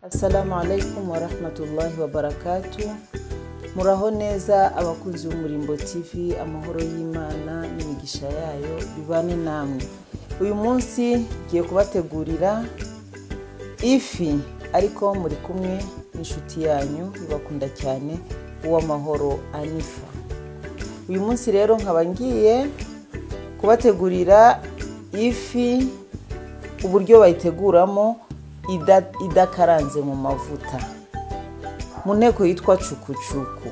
Assalamu alaikum wa rahmatullahi wa barakatuh. Muraho neza abakunzi b'Umurimbo TV, amahoro y'Imana n'imigisha yayo bibane namwe. Uyu munsi ngiye kubategurira ifi, ariko muri kumwe n'inshuti yanyu ibakunda cyane uw'amahoro Anifa. Uyu munsi rero nkaba ngiye kubategurira ifi, uburyo bayiteguramo idakaranze mu mavuta, mu nteko yitwa chukuchuku.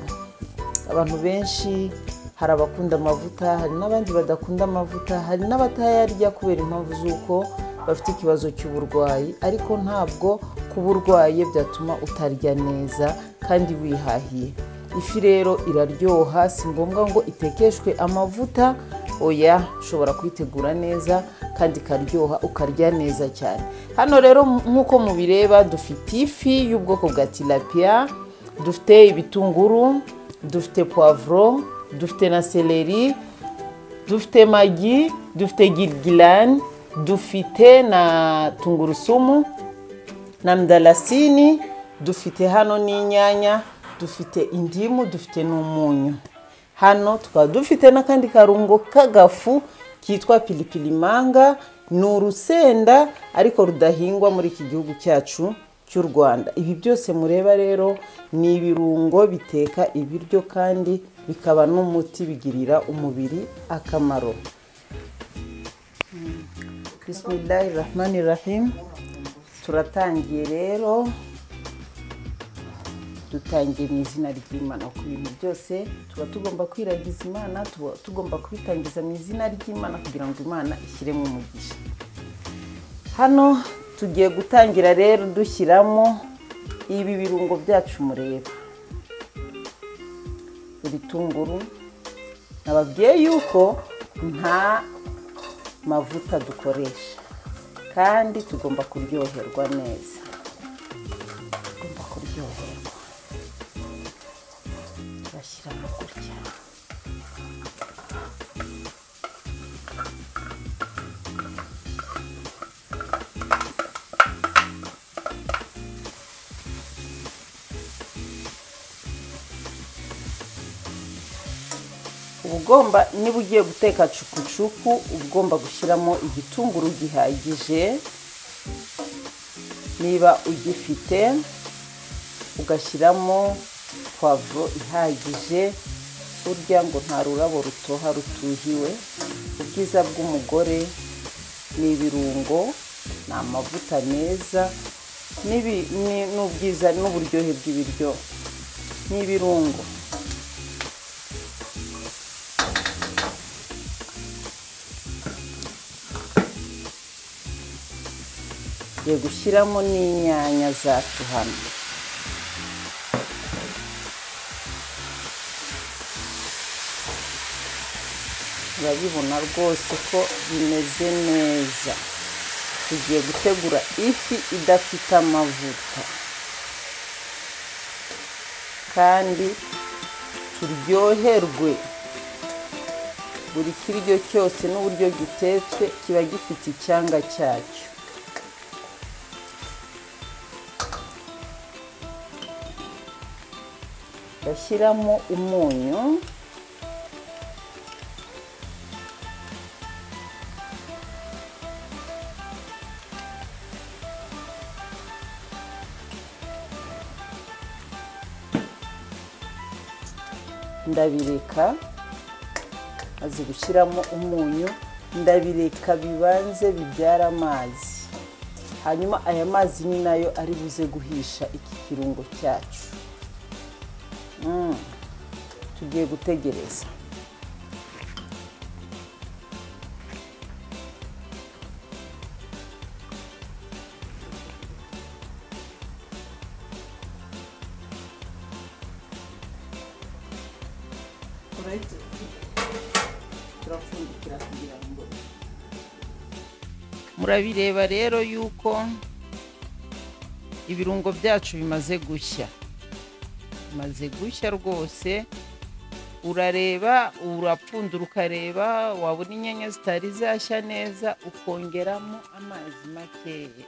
Abantu benshi hari abakunda amavuta, hari n'abandi badakunda amavuta, hari n'abatayarya kubera impamvu z'uko bafite ikibazo cy'uburwayi, ariko ntabwo kuba urwaye byatuma utarya neza kandi wihahiye. Ifi rero iraryoha, si ngombwa ngo itekeshwe amavuta, oya, ushobora kuyitegura neza kandi karyoha ukarya neza cyane. Hano rero nkuko mubireba dufite ifi y'ubwoko bwa tilapia, dufite ibitunguru, dufite poivron, dufite na celery, dufite magi, dufite gilgilani, dufite na tungurusumu na mdalasini, dufite hano n'inyanya, dufite indimu, dufite n'umunyu. Hano tukaba dufite n'akandi karungo k'agafu kitwa pilipili manga, ni urusenda ariko rudahingwa muri iki gihugu cyacu cy'u Rwanda. Ibi byose mureba rero ni ibirungo biteka ibiryo kandi bikaba n'umuti, bigirira umubiri akamaro. Bismillahirrahmanirrahim. Turatangiye rero, dutangiye mu izina ry'Imana. Ku bintu byose tuba tugomba kwiragiza Imana, tuba tugomba kubitangiza mu izina ry'Imana kugira ngo Imana ishyiremo umugisha. Hano tugiye gutangira rero dushyiramo ibi birungo byacu mureba. Ibitunguru, nababwiye yuko nta mavuta dukoresha kandi tugomba kuryoherwa neza. Tugomba kuryoherwa. Turashyiramo gutya. Ugomba, niba ugiye guteka chukuchuku, ugomba gushyiramo igitunguru gihagije, niba ugifite ugashyiramo poivron ihagije. Urya ngo nta rurabo rutoha rutuhiwe. Ubwiza bw'umugore ni ibirungo, ni amavuta meza, n'ubwiza n'uburyohe bw'ibiryo ni ibirungo. Ngiye gushyiramo n'inyanya zacu hano. Urabibona rwose ko bimeze neza. Tugiye gutegura ifi idafite amavuta kandi turyoherwe. Buri kiryo cyose n'uburyo gitetswe kiba gifite icyanga cyacyo. Bashyiramo umunyu, ndabireka, maze gushyiramo umunyu ndabireka bibanze bibyara amazi, hanyuma aya mazi ni nayo ari buze guhisha iki kirungo cyacu. Tugiye gutegereza. Murabireba rero yuko ibirungo byacu bimaze gushya. Bimaze gushya rwose. Urareba, urapfundura ukareba, wabona inyanya zitari zashya neza ukongeramo amazi makeya.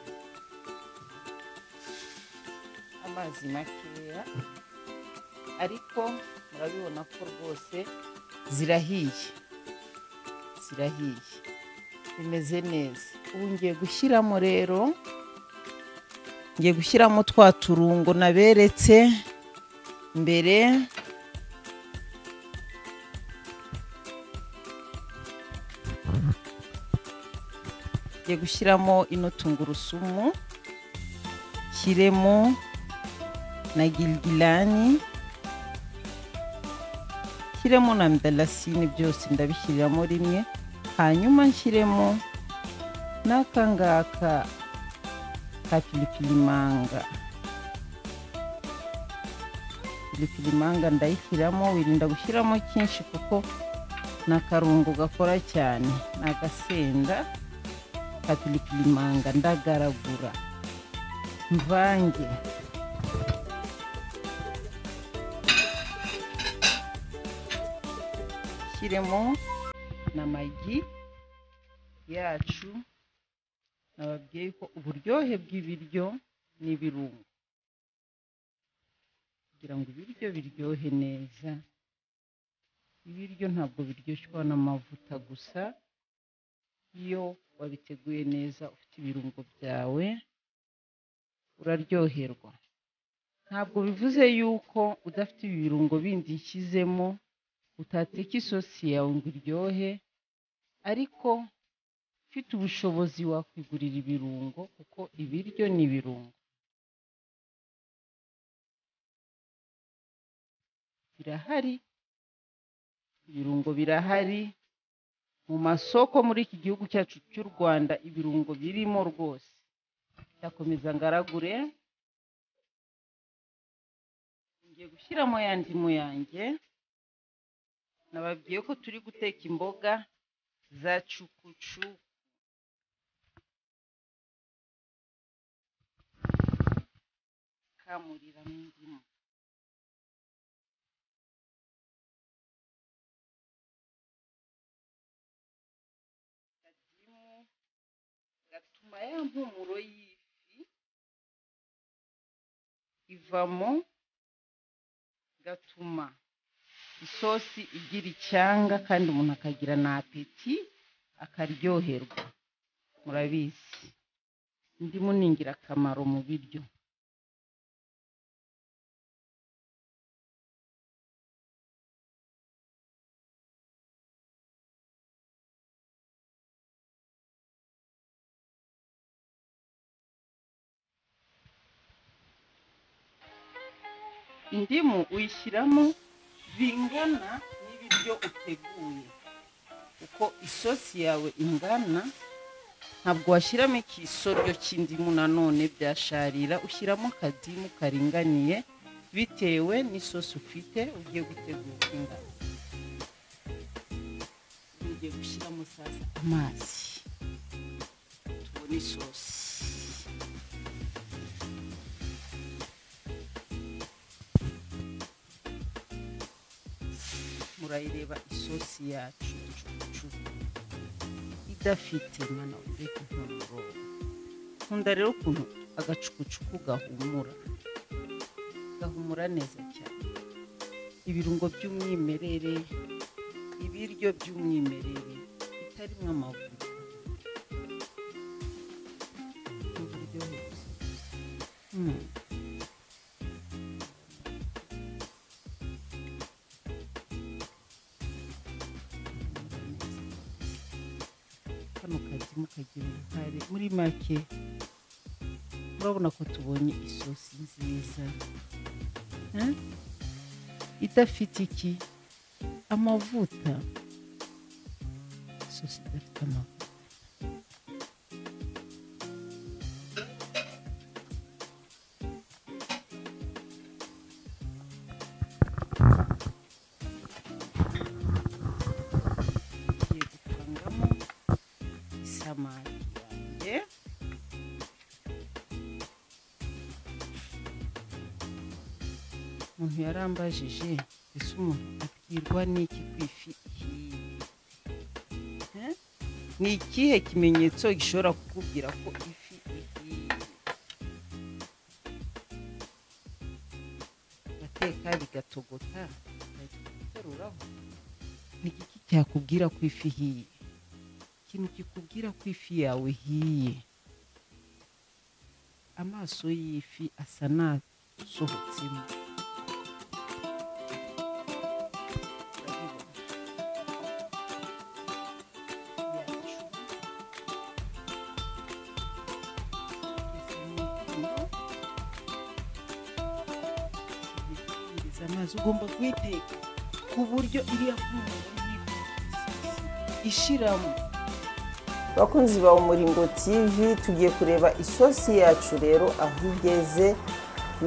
amazi makeya, ariko murabibona ko rwose zirahiye, bimeze neza. Ubu ngiye gushyiramo rero, twa turungo naberetse mbere. Ngiye gushyiramo ino tungurusumu, shyiremo na gilgilani, shyiremo na mdalasini, byose ndabishyiriramo rimwe. Hanyuma nshyiremo n'aka ngaka ka pilipili manga. Pilipili manga ndayishyiramo, wirinda gushyiramo cyinshi kuko n'akarungo gakora cyane. N'agasenda ka pilipili manga ndagaragura, mvange. Shyiremo na magi yacu. Nababwiye ko uburyohe bw'ibiryo n'ibirungo, kugira ngo ibiryo biryohe neza. Ibiryo ntabwo biryoshywa n'amavuta gusa, iyo wabiteguye neza ufite ibirungo byawe uraryoherwa. Ntabwo bivuze yuko udafite ibirungo bindi nshyizemo utateka isosi yawe ngo iryohe, ariko ufite ubushobozi wakwigurira ibirungo, kuko ibiryo ni ibirungo. Birahari, ibirungo birahari mu masoko muri iki gihugu cyacu cy'u Rwanda, ibirungo birimo rwose. Ndakomeza ngaragure. Ngiye gushyiramo ya ndimu yanjye. Nababwiye ko turi guteka imboga za chukuchuku. Kamurira n'indimu. Gatuma ya mpumuro y'ifi ivamo, gatuma isosi igira icyanga kandi umuntu akagira na apeti, akaryoherwa. Murabizi indimu ni ingirakamaro mu biryo. Indimu uyishyiramo bingana n'ibiryo uteguye. Uko isosi yawe ingana, ntabwo washyiramo ikisoryo cy'indimu nanone byasharira. Ushyiramo akadimu karinganiye bitewe n'isosi ufite ugiye gutegura ingano. Ugiye gushyiramo sasa amazi, tubone isosi. Murayireba isosi yacu chukuchuku idafite mana ureke nk'umuro. Nkunda rero ukuntu agacukucuku gahumura neza cyane. Ibirungo by'umwimerere, ibiryo by'umwimerere bitarimo amavuta. Mukagira uruhare muri make. Murabona ko tubonye isosi nziza idafite iki amavuta. Isosi idafite amavuta. Isamake yanjye. Umuntu yarambajije ese umuntu abwirwa n'iki ku ifi ihiye? Ni ikihe kimenyetso gishobora kukubwira ko ifi ihiye? guteka bigatogota teruraho ni iki cyakubwira ko ifi hiye ikintu kikubwira ko ifi yawe hiye amaso y'ifi asa nasohotsemo amazi ugomba kuyiteka ku buryo iriya ishiramo. Bakunzi ba Umuryango TV, tugiye kureba isosi yacu rero aho igeze,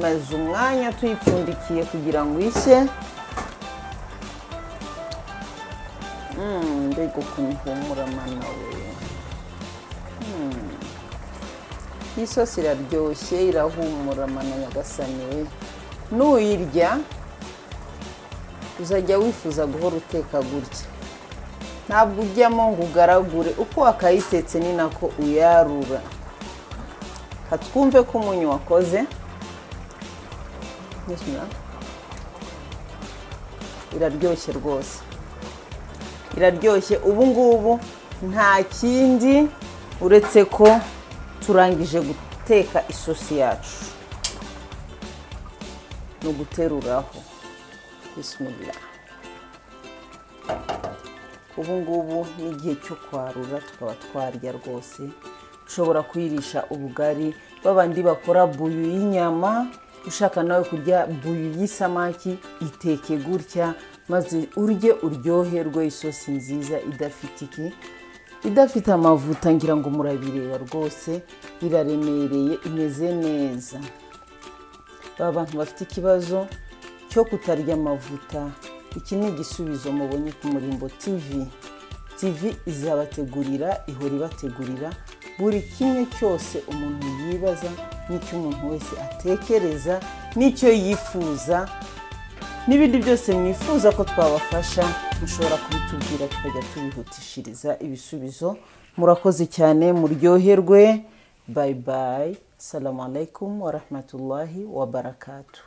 maze umwanya tuyipfundikiye kugira ngo ishye. Mbega ukuntu ihumura mana we. Iyi sosi iraryoshye, irahumura mana nyagasani we. Nuyirya uzajya wifuza guhora uteka gutya, ntabwo ujyamo ngo ugaragure, uko wakayitetse ni nako uyarura. Hatwumve ko umunyu wakoze. Iraryoshye rwose, iraryoshye. Ubu ngubu nta kindi uretse ko turangije guteka isosi yacu, no guteruraho. Bismillah. Ubu ngubu ni igihe cyo kwarura, tukaba twarya rwose. Ushobora kuyirisha ubugari, babandi bakora buyu y'inyama, ushaka nawe kurya buyu y'isamaki, iteke gutya maze urye uryoherwe. Isosi nziza idafite amavuta, ngira ngo murabireba rwose, iraremereye, imeze neza. Abantu bafite ikibazo cyo kutarya amavuta, iki ni igisubizo mubonye ku Umuryango TV. TV izabategurira, ihora ibategurira buri kimwe cyose umuntu yibaza, n'icyo umuntu wese atekereza, n'icyo yifuza, n'ibindi byose mwifuza ko twabafasha, mushobora kubitubwira tukajya tubihutishiriza ibisubizo. Murakoze cyane, muryoherwe. Bye bye. Assalamu alaikum wa rahmatullahi wa barakatuh.